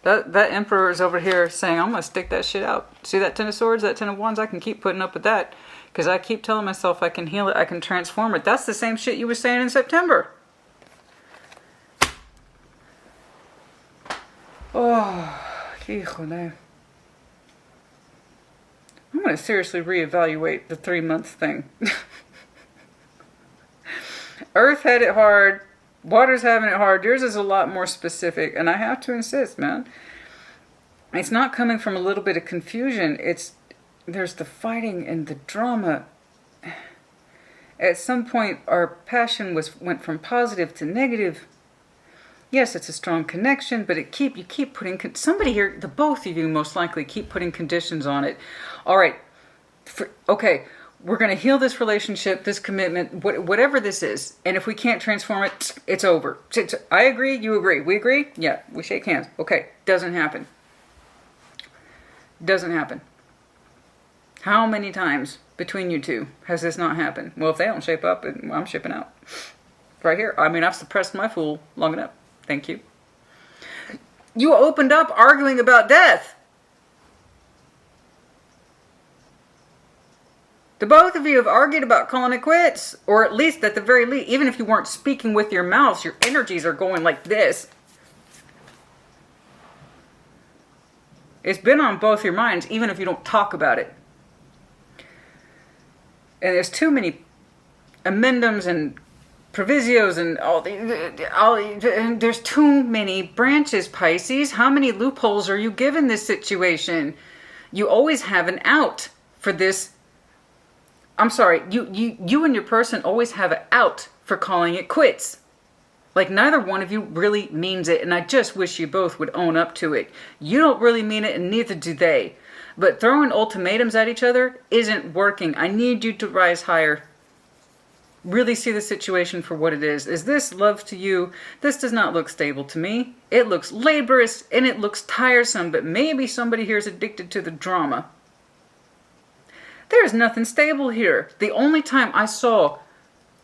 That Emperor is over here saying, I'm going to stick that shit out. See that Ten of Swords, that Ten of Wands? I can keep putting up with that. Because I keep telling myself I can heal it, I can transform it. That's the same shit you were saying in September. Oh, híjole. I'm going to seriously reevaluate the 3-month thing. Earth had it hard. Water's having it hard. Yours is a lot more specific. And I have to insist, man. It's not coming from a little bit of confusion. There's the fighting and the drama. At some point, our passion went from positive to negative. Yes, it's a strong connection, but you keep putting... Somebody here, the both of you most likely, keep putting conditions on it. All right. Okay. We're going to heal this relationship, this commitment, whatever this is. And if we can't transform it, it's over. I agree, you agree. We agree? Yeah, we shake hands. Okay, doesn't happen. Doesn't happen. How many times between you two has this not happened? Well, if they don't shape up, I'm shipping out. Right here. I mean, I've suppressed my fool long enough. Thank you. You opened up arguing about death. The both of you have argued about calling it quits. Or at least, at the very least, even if you weren't speaking with your mouths, your energies are going like this. It's been on both your minds, even if you don't talk about it. And there's too many amendums and provisios and and there's too many branches, Pisces. How many loopholes are you given this situation? You always have an out for this. I'm sorry, you and your person always have an out for calling it quits. Like neither one of you really means it, and I just wish you both would own up to it. You don't really mean it, and neither do they. But throwing ultimatums at each other isn't working. I need you to rise higher. Really see the situation for what it is. Is this love to you? This does not look stable to me. It looks laborious, and it looks tiresome, but maybe somebody here is addicted to the drama. There's nothing stable here. The only time I saw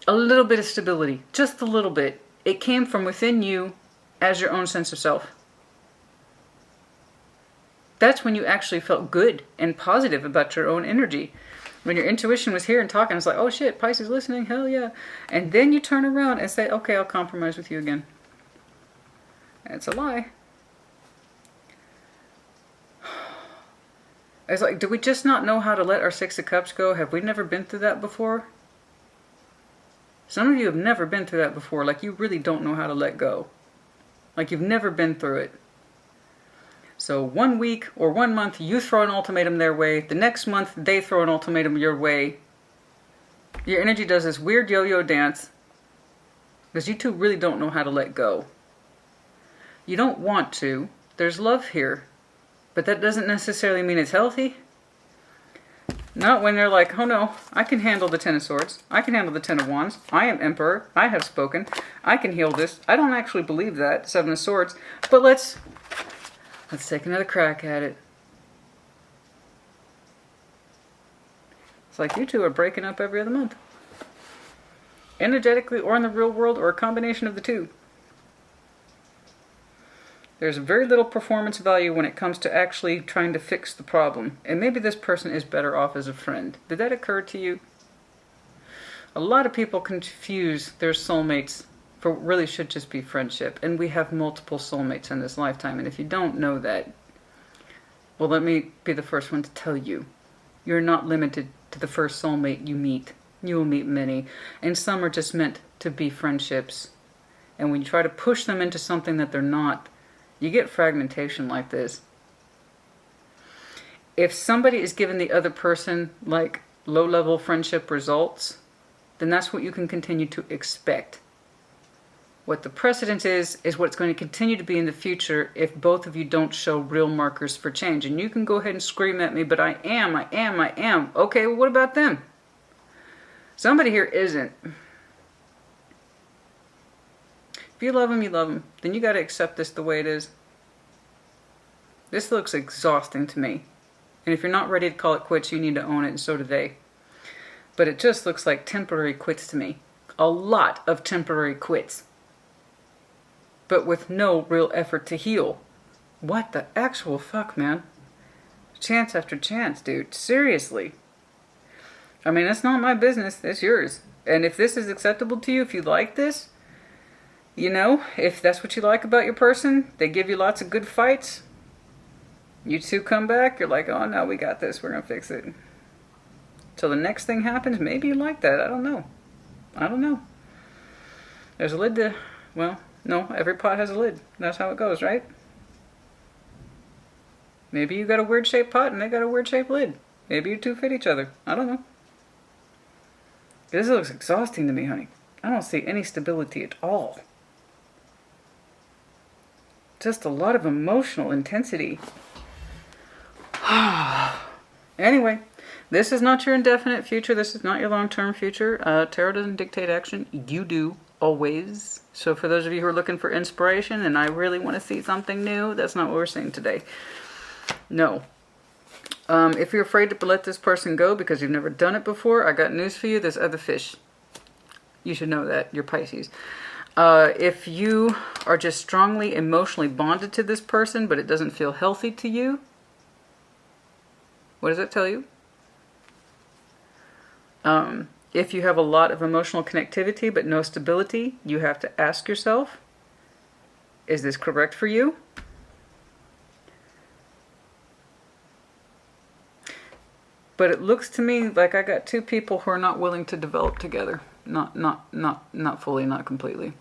a little bit of stability, just a little bit, it came from within you as your own sense of self. That's when you actually felt good and positive about your own energy. When your intuition was here and talking, it's like, oh shit, Pisces listening, hell yeah. And then you turn around and say, okay, I'll compromise with you again. It's a lie. It's like, do we just not know how to let our Six of Cups go? Have we never been through that before? Some of you have never been through that before. Like, you really don't know how to let go. Like, you've never been through it. So 1 week or 1 month, you throw an ultimatum their way. The next month, they throw an ultimatum your way. Your energy does this weird yo-yo dance. Because you two really don't know how to let go. You don't want to. There's love here. But that doesn't necessarily mean it's healthy. Not when they're like, oh no, I can handle the Ten of Swords. I can handle the Ten of Wands. I am Emperor. I have spoken. I can heal this. I don't actually believe that. Seven of Swords. But let's take another crack at it. It's like you two are breaking up every other month. Energetically or in the real world or a combination of the two. There's very little performance value when it comes to actually trying to fix the problem. And maybe this person is better off as a friend. Did that occur to you? A lot of people confuse their soulmates for what really should just be friendship. And we have multiple soulmates in this lifetime. And if you don't know that, well, let me be the first one to tell you. You're not limited to the first soulmate you meet. You will meet many. And some are just meant to be friendships. And when you try to push them into something that they're not, you get fragmentation like this. If somebody is giving the other person like low-level friendship results, then that's what you can continue to expect. What the precedent is what it's going to continue to be in the future if both of you don't show real markers for change. And you can go ahead and scream at me, but I am. Okay, well, what about them? Somebody here isn't. If you love them, you love them. Then you got to accept this the way it is. This looks exhausting to me. And if you're not ready to call it quits, you need to own it, and so do they. But it just looks like temporary quits to me. A lot of temporary quits. But with no real effort to heal. What the actual fuck, man? Chance after chance, dude. Seriously. I mean, it's not my business. It's yours. And if this is acceptable to you, if you like this, you know, if that's what you like about your person, they give you lots of good fights. You two come back, you're like, oh no, we got this. We're going to fix it. Till the next thing happens, maybe you like that. I don't know. There's a lid to, well, no, every pot has a lid. That's how it goes, right? Maybe you got a weird shaped pot and they got a weird shaped lid. Maybe you two fit each other. I don't know. This looks exhausting to me, honey. I don't see any stability at all. Just a lot of emotional intensity. Anyway, this is not your indefinite future. This is not your long-term future. Tarot doesn't dictate action. You do, always. So for those of you who are looking for inspiration and I really want to see something new, that's not what we're seeing today. No. If you're afraid to let this person go because you've never done it before, I got news for you. There's other fish. You should know that. You're Pisces. If you are just strongly emotionally bonded to this person, but it doesn't feel healthy to you, what does that tell you? If you have a lot of emotional connectivity but no stability, you have to ask yourself, is this correct for you? But it looks to me like I got two people who are not willing to develop together. Not fully, not completely.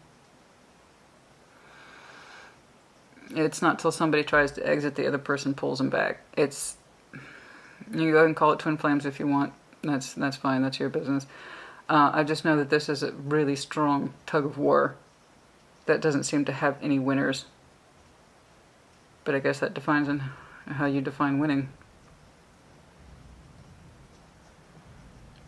It's not till somebody tries to exit, the other person pulls them back. It's, you go ahead and call it twin flames if you want. That's fine. That's your business. I just know that this is a really strong tug of war that doesn't seem to have any winners. But I guess that defines on how you define winning.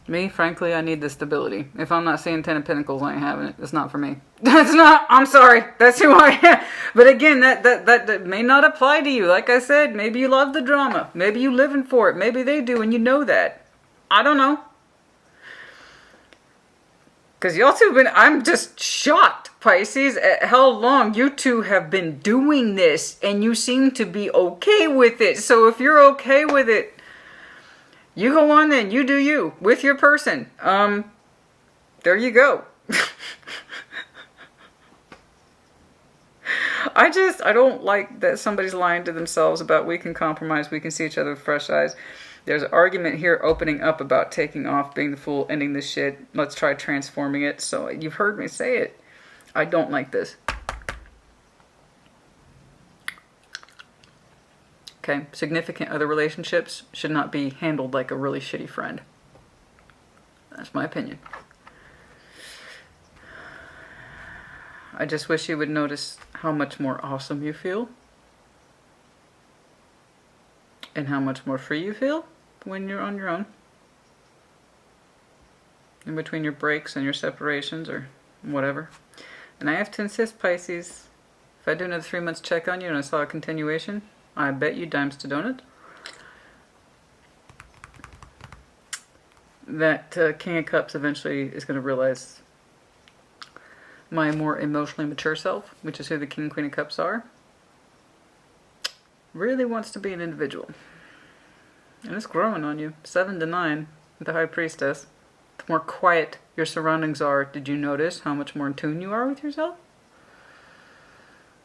Me, frankly, I need the stability. If I'm not seeing 10 of Pentacles, I ain't having it. It's not for me. That's not, I'm sorry. That's who I am. But again, that may not apply to you. Like I said, maybe you love the drama. Maybe you living for it. Maybe they do and you know that. I don't know. Because y'all two have been, I'm just shocked, Pisces, at how long you two have been doing this. And you seem to be okay with it. So if you're okay with it, you go on then, you do you, with your person. There you go. I don't like that somebody's lying to themselves about we can compromise, we can see each other with fresh eyes. There's an argument here opening up about taking off, being the fool, ending this shit. Let's try transforming it. So you've heard me say it. I don't like this. Okay, significant other relationships should not be handled like a really shitty friend. That's my opinion. I just wish you would notice how much more awesome you feel. And how much more free you feel when you're on your own. In between your breaks and your separations or whatever. And I have to insist, Pisces, if I do another 3 months check on you and I saw a continuation, I bet you dimes to donut that King of Cups eventually is going to realize my more emotionally mature self, which is who the King and Queen of Cups are, really wants to be an individual. And it's growing on you. 7 to 9 with the High Priestess. The more quiet your surroundings are, did you notice how much more in tune you are with yourself?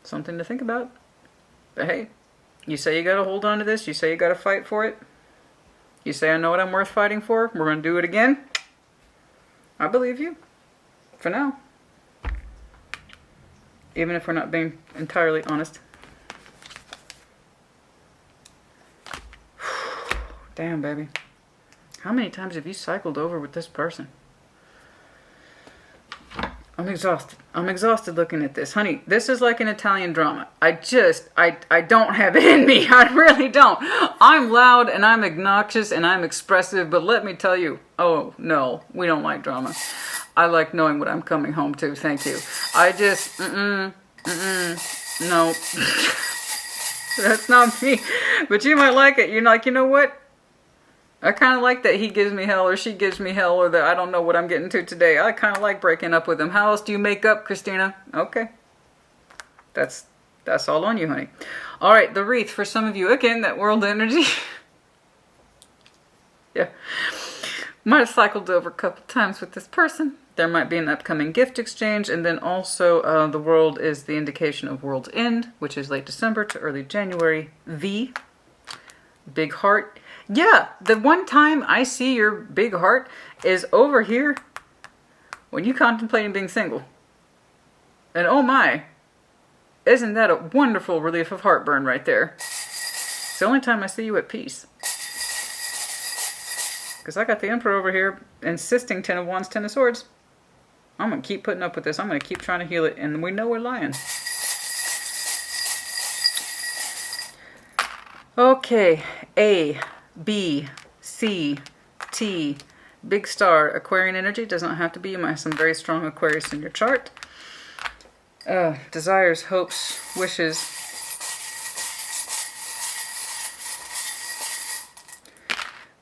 Something to think about. But hey, you say you gotta hold on to this. You say you gotta fight for it. You say I know what I'm worth fighting for. We're gonna do it again. I believe you. For now. Even if we're not being entirely honest. Damn, baby. How many times have you cycled over with this person? I'm exhausted. I'm exhausted looking at this. Honey, this is like an Italian drama. I don't have it in me. I really don't. I'm loud and I'm obnoxious and I'm expressive, but let me tell you, oh no, we don't like drama. I like knowing what I'm coming home to. Thank you. I just, no. That's not me. But you might like it. You're like, you know what? I kind of like that he gives me hell or she gives me hell or that I don't know what I'm getting to today. I kind of like breaking up with him. How else do you make up, Christina? Okay. That's all on you, honey. All right, the wreath for some of you. Again, that world energy. Yeah. Might have cycled over a couple times with this person. There might be an upcoming gift exchange. And then also the world is the indication of world's end, which is late December to early January. V. Big heart. Yeah, the one time I see your big heart is over here when you contemplating being single. And oh my, isn't that a wonderful relief of heartburn right there? It's the only time I see you at peace. Because I got the Emperor over here insisting 10 of Wands, 10 of Swords. I'm going to keep putting up with this. I'm going to keep trying to heal it. And we know we're lying. Okay, A, B, C, T, big star, Aquarian energy. Does not have to be. You might have some very strong Aquarius in your chart. Desires, hopes, wishes.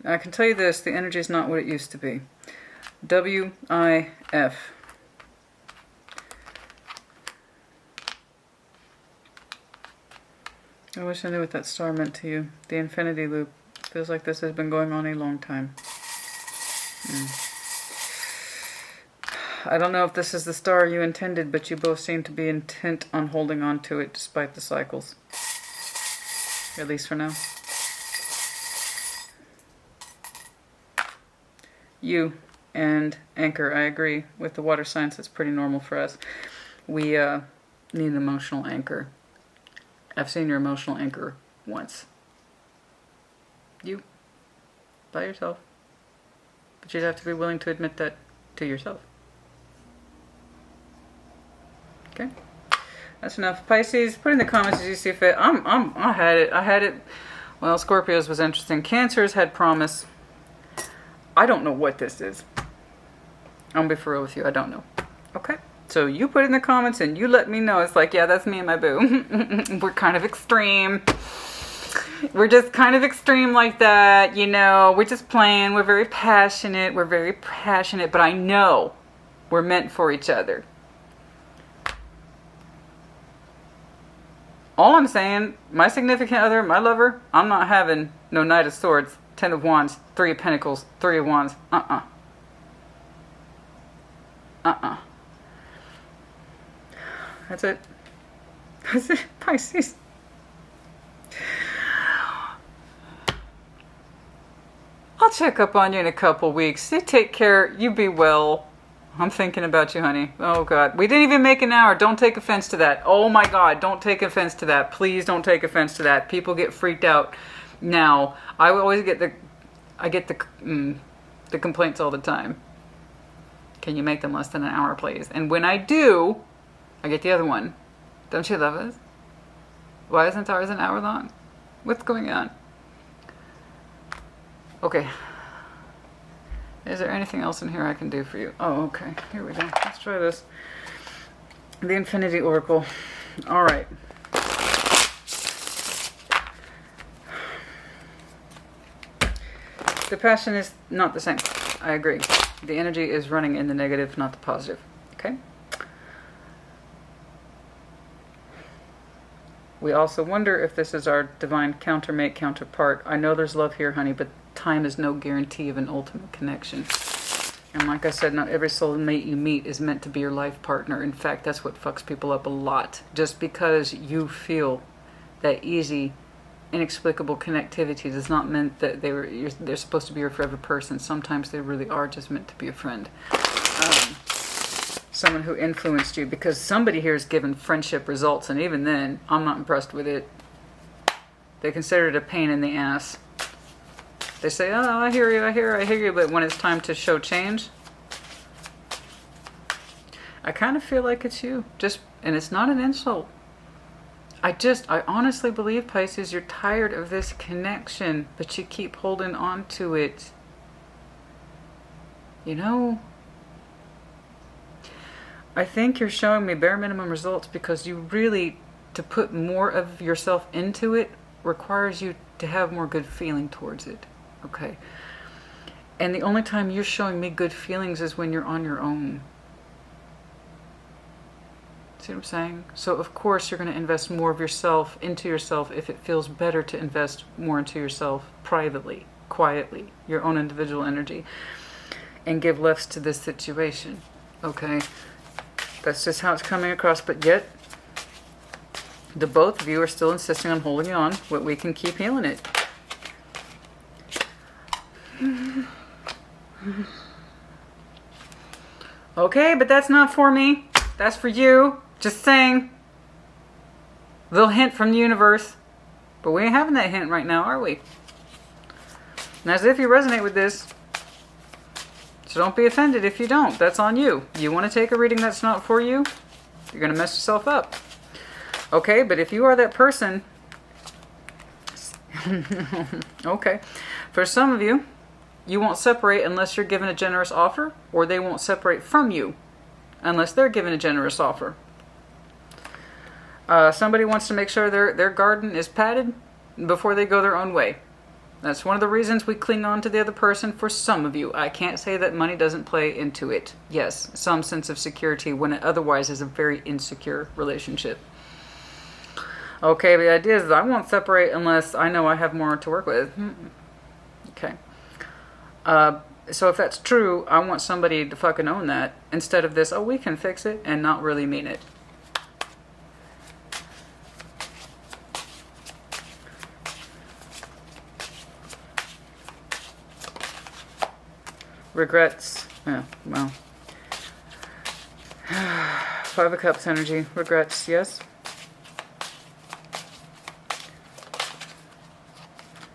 I can tell you this, the energy is not what it used to be. W-I-F. I wish I knew what that star meant to you. The infinity loop. Feels like this has been going on a long time. I don't know if this is the star you intended, but you both seem to be intent on holding on to it despite the cycles. At least for now. You and Anchor, I agree. With the water signs, it's pretty normal for us. We need an emotional anchor. I've seen your emotional anchor once. You. By yourself. But you'd have to be willing to admit that to yourself. Okay? That's enough. Pisces, put in the comments as you see fit. I had it. Well, Scorpios was interesting. Cancers had promise. I don't know what this is. I'm gonna be for real with you. I don't know. Okay? So you put it in the comments and you let me know. It's like, yeah, that's me and my boo. We're kind of extreme. We're just kind of extreme like that, you know. We're just playing. We're very passionate. But I know we're meant for each other. All I'm saying, my significant other, my lover, I'm not having no Knight of Swords, 10 of Wands, 3 of Pentacles, 3 of Wands. That's it. That's it, Pisces. I'll check up on you in a couple weeks. You take care. You be well. I'm thinking about you, honey. Oh, God. We didn't even make an hour. Don't take offense to that. Oh, my God. Don't take offense to that. Please don't take offense to that. People get freaked out now. I always get the complaints all the time. Can you make them less than an hour, please? And when I do, I get the other one. Don't you love us? Why isn't ours an hour long? What's going on? Okay. Is there anything else in here I can do for you? Oh, okay. Here we go. Let's try this. The Infinity Oracle. All right. The passion is not the same. I agree. The energy is running in the negative, not the positive. Okay? We also wonder if this is our divine countermate, counterpart. I know there's love here, honey, but time is no guarantee of an ultimate connection. And like I said, not every soulmate you meet is meant to be your life partner. In fact, that's what fucks people up a lot. Just because you feel that easy, inexplicable connectivity does not mean that they're supposed to be your forever person. Sometimes they really are just meant to be a friend. Someone who influenced you, because somebody here is given friendship results, and even then, I'm not impressed with it. They consider it a pain in the ass. They say, oh, I hear you, but when it's time to show change, I kind of feel like it's you. And it's not an insult. I honestly believe, Pisces, you're tired of this connection, but you keep holding on to it. You know, I think you're showing me bare minimum results because you really, to put more of yourself into it requires you to have more good feeling towards it. Okay. And the only time you're showing me good feelings is when you're on your own. See what I'm saying? So of course you're going to invest more of yourself into yourself if it feels better to invest more into yourself privately, quietly, your own individual energy, and give less to this situation. Okay? That's just how it's coming across. But yet, the both of you are still insisting on holding on, but we can keep healing it. Okay, but that's not for me. That's for you. Just saying. Little hint from the universe. But we ain't having that hint right now, are we? And as if you resonate with this. So don't be offended if you don't. That's on you. You want to take a reading that's not for you? You're going to mess yourself up. Okay, but if you are that person... okay. For some of you, you won't separate unless you're given a generous offer, or they won't separate from you unless they're given a generous offer. Somebody wants to make sure their garden is padded before they go their own way. That's one of the reasons we cling on to the other person for some of you. I can't say that money doesn't play into it. Yes, some sense of security when it otherwise is a very insecure relationship. Okay, the idea is that I won't separate unless I know I have more to work with. Okay. So if that's true, I want somebody to fucking own that instead of this, oh, we can fix it, and not really mean it. Regrets. Yeah, well. 5 of Cups energy. Regrets, yes.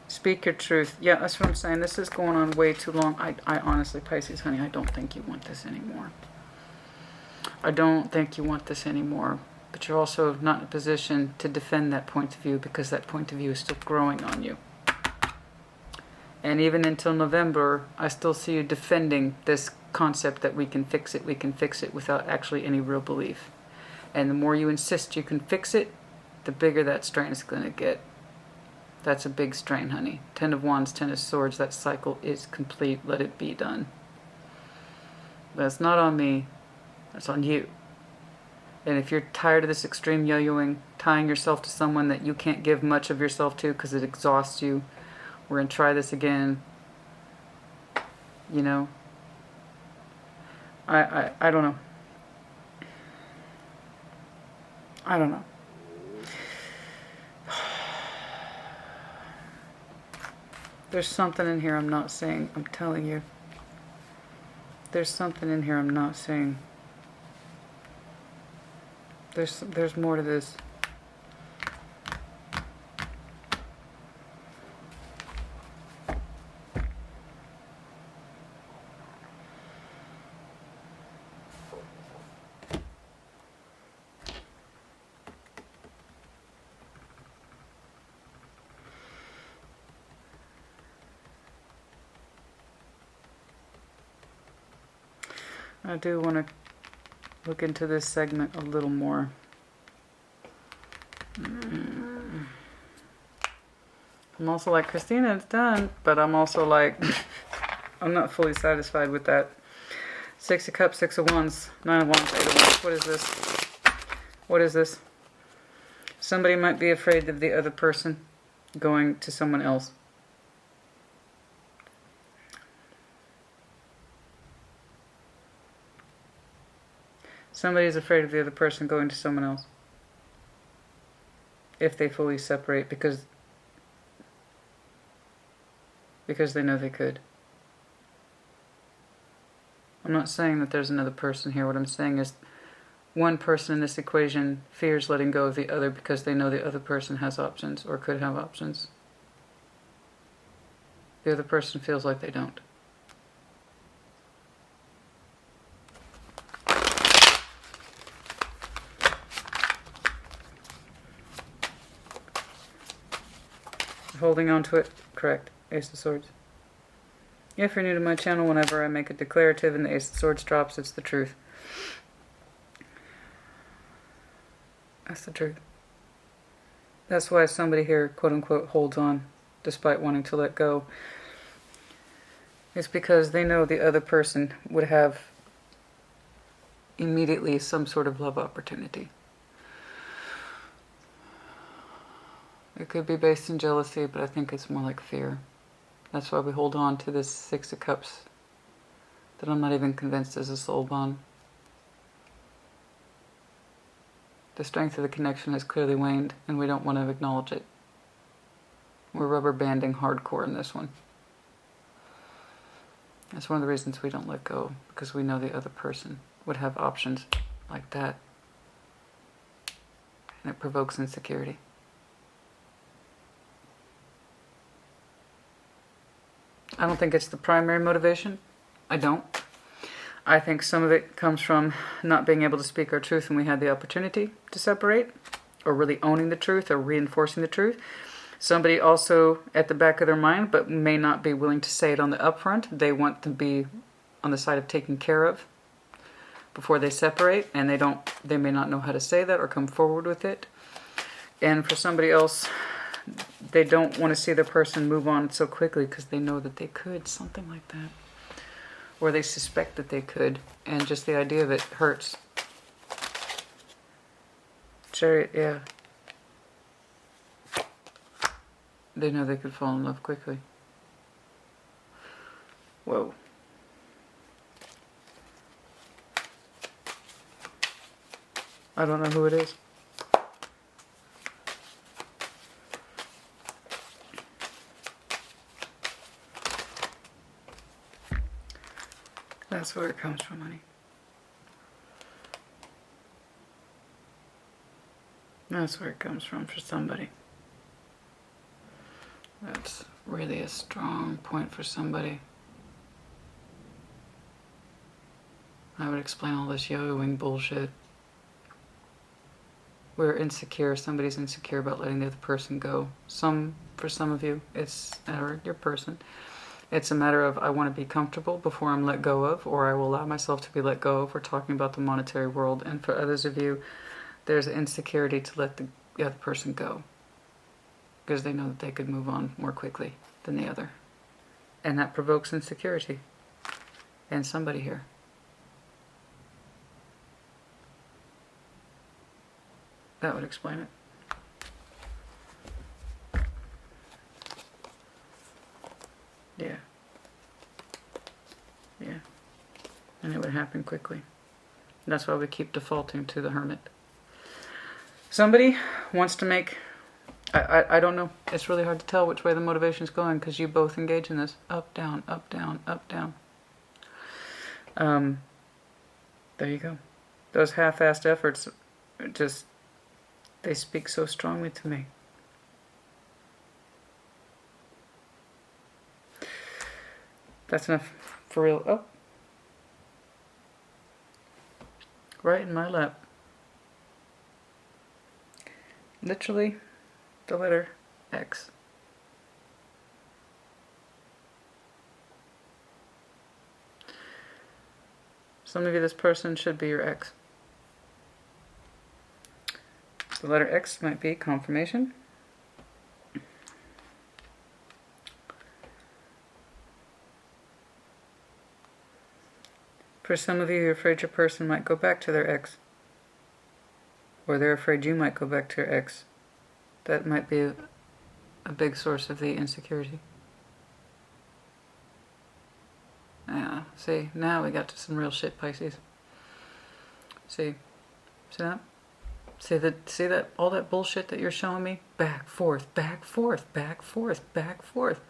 Speak your truth. Yeah, that's what I'm saying. This is going on way too long. I honestly, Pisces, honey, I don't think you want this anymore. I don't think you want this anymore. But you're also not in a position to defend that point of view because that point of view is still growing on you. And even until November, I still see you defending this concept that we can fix it without actually any real belief. And the more you insist you can fix it, the bigger that strain is going to get. That's a big strain, honey. 10 of Wands, 10 of Swords, that cycle is complete. Let it be done. That's not on me. That's on you. And if you're tired of this extreme yo-yoing, tying yourself to someone that you can't give much of yourself to because it exhausts you, we're going to try this again. You know? I don't know. I don't know. There's something in here I'm not saying. I'm telling you. There's something in here I'm not saying. There's more to this. I do want to look into this segment a little more. I'm also like, Christina, it's done. But I'm also like, I'm not fully satisfied with that. 6 of Cups, 6 of Wands, 9 of Wands, 8 of Wands. What is this? What is this? Somebody might be afraid of the other person going to someone else. Somebody's afraid of the other person going to someone else. If they fully separate because they know they could. I'm not saying that there's another person here. What I'm saying is one person in this equation fears letting go of the other because they know the other person has options or could have options. The other person feels like they don't. Holding on to it. Correct. Ace of Swords. If you're new to my channel, whenever I make a declarative and the Ace of Swords drops, it's the truth. That's the truth. That's why somebody here, quote unquote, holds on despite wanting to let go. It's because they know the other person would have immediately some sort of love opportunity. It could be based in jealousy, but I think it's more like fear. That's why we hold on to this Six of Cups that I'm not even convinced is a soul bond. The strength of the connection has clearly waned, and we don't want to acknowledge it. We're rubber banding hardcore in this one. That's one of the reasons we don't let go, because we know the other person would have options like that. And it provokes insecurity. I don't think it's the primary motivation. I don't. I think some of it comes from not being able to speak our truth when we had the opportunity to separate, or really owning the truth, or reinforcing the truth. Somebody also at the back of their mind, but may not be willing to say it on the upfront. They want to be on the side of taking care of before they separate, and they may not know how to say that or come forward with it. And for somebody else, they don't want to see the person move on so quickly because they know that they could, something like that. Or they suspect that they could, and just the idea of it hurts. Chariot, yeah. They know they could fall in love quickly. Whoa. I don't know who it is. That's where it comes from, honey. That's where it comes from for somebody. That's really a strong point for somebody. I would explain all this yo-yoing bullshit. We're insecure. Somebody's insecure about letting the other person go. For some of you, it's, or your person, it's a matter of I want to be comfortable before I'm let go of, or I will allow myself to be let go of. We're talking about the monetary world. And for others of you, there's an insecurity to let the other person go, because they know that they could move on more quickly than the other. And that provokes insecurity in somebody here. That would explain it. Yeah. Yeah. And it would happen quickly. That's why we keep defaulting to the Hermit. Somebody wants to make... I don't know. It's really hard to tell which way the motivation is going, because you both engage in this. Up, down, up, down, up, down. There you go. Those half-assed efforts just... they speak so strongly to me. That's enough for real. Oh. Right in my lap. Literally, the letter X. Some of you, this person should be your ex. The letter X might be confirmation. For some of you, you're afraid your person might go back to their ex. Or they're afraid you might go back to your ex. That might be a big source of the insecurity. Yeah, see, now we got to some real shit, Pisces. See that? See that, all that bullshit that you're showing me? Back, forth, back, forth, back, forth, back, forth.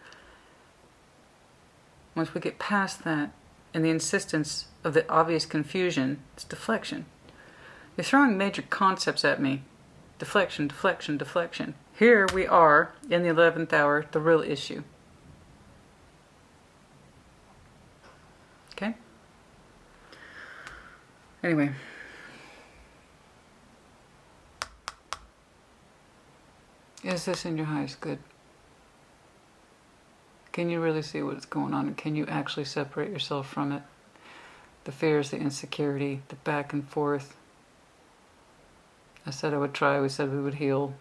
Once we get past that, and the insistence of the obvious confusion, it's deflection. You're throwing major concepts at me. Deflection, deflection, deflection. Here we are, in the 11th hour, the real issue. Okay? Anyway. Is this in your highest good? Can you really see what's going on? And can you actually separate yourself from it? The fears, the insecurity, the back and forth. I said I would try. We said we would heal.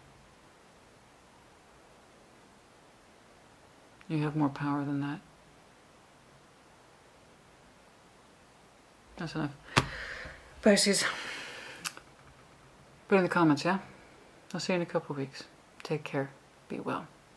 You have more power than that. That's enough. Pisces. Put in the comments, yeah? I'll see you in a couple of weeks. Take care. Be well.